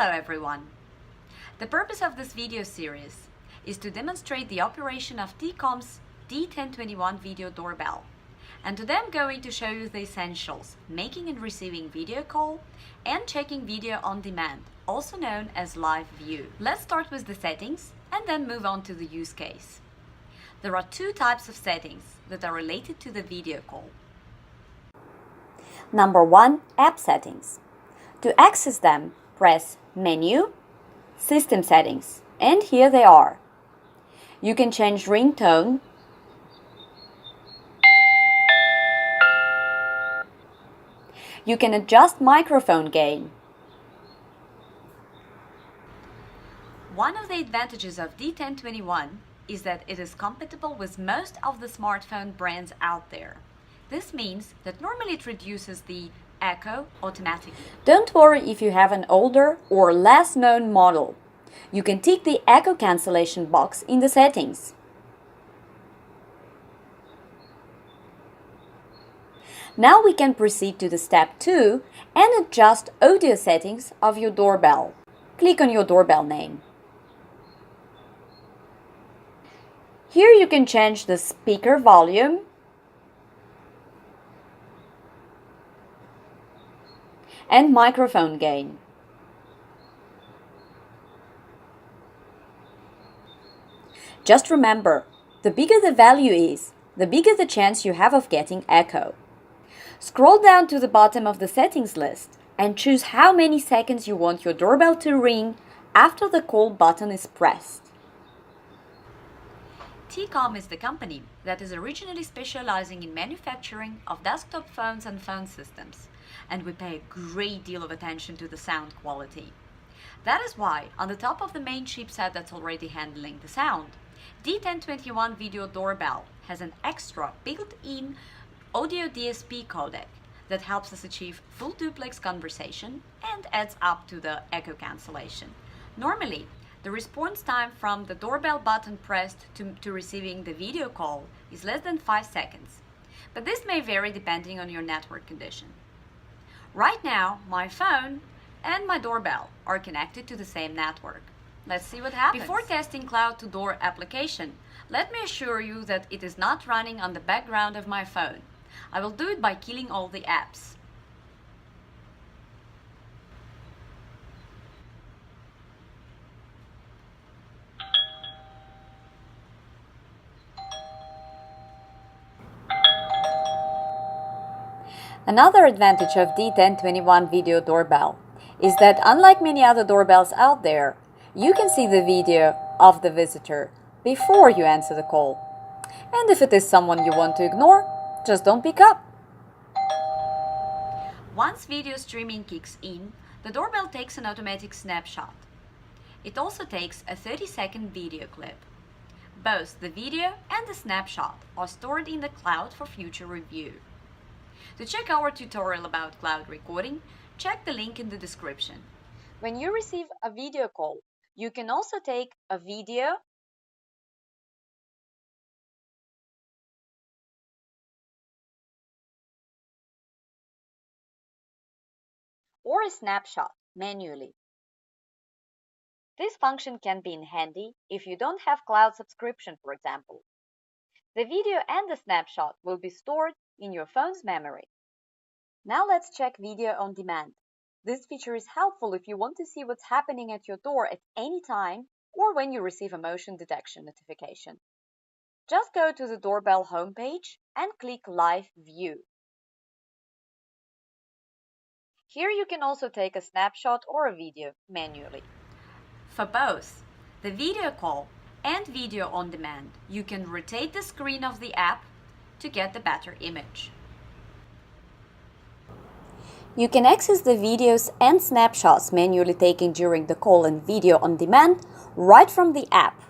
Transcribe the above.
Hello everyone! The purpose of this video series is to demonstrate the operation of Tecom's D1021 video doorbell. And today I'm going to show you the essentials, making and receiving video call and checking video on demand, also known as live view. Let's start with the settings and then move on to the use case. There are two types of settings that are related to the video call. Number 1, app settings. To access them, press Menu, System Settings, and here they are. You can change ringtone, you can adjust microphone gain. One of the advantages of D1021 is that it is compatible with most of the smartphone brands out there. This means that normally it reduces the echo automatically. Don't worry if you have an older or less known model. You can tick the echo cancellation box in the settings. Now we can proceed to the step 2 and adjust audio settings of your doorbell. Click on your doorbell name. Here you can change the speaker volume, and microphone gain. Just remember, the bigger the value is, the bigger the chance you have of getting echo. Scroll down to the bottom of the settings list and choose how many seconds you want your doorbell to ring after the call button is pressed. Tecom is the company that is originally specializing in manufacturing of desktop phones and phone systems, and we pay a great deal of attention to the sound quality. That is why, on the top of the main chipset that's already handling the sound, D1021 video doorbell has an extra built-in audio DSP codec that helps us achieve full duplex conversation and adds up to the echo cancellation. Normally, the response time from the doorbell button pressed to receiving the video call is less than 5 seconds, but this may vary depending on your network condition. Right now, my phone and my doorbell are connected to the same network. Let's see what happens. Before testing Cloud to Door application, let me assure you that it is not running on the background of my phone. I will do it by killing all the apps. Another advantage of D1021 video doorbell is that unlike many other doorbells out there, you can see the video of the visitor before you answer the call. And if it is someone you want to ignore, just don't pick up. Once video streaming kicks in, the doorbell takes an automatic snapshot. It also takes a 30-second video clip. Both the video and the snapshot are stored in the cloud for future review. To check our tutorial about cloud recording, check the link in the description. When you receive a video call, you can also take a video or a snapshot manually. This function can be handy if you don't have cloud subscription, for example. The video and the snapshot will be stored in your phone's memory. Now let's check video on demand. This feature is helpful if you want to see what's happening at your door at any time or when you receive a motion detection notification. Just go to the doorbell homepage and click Live View. Here you can also take a snapshot or a video manually. For both the video call and video on demand, you can rotate the screen of the app to get the better image. You can access the videos and snapshots manually taken during the call and video on demand right from the app.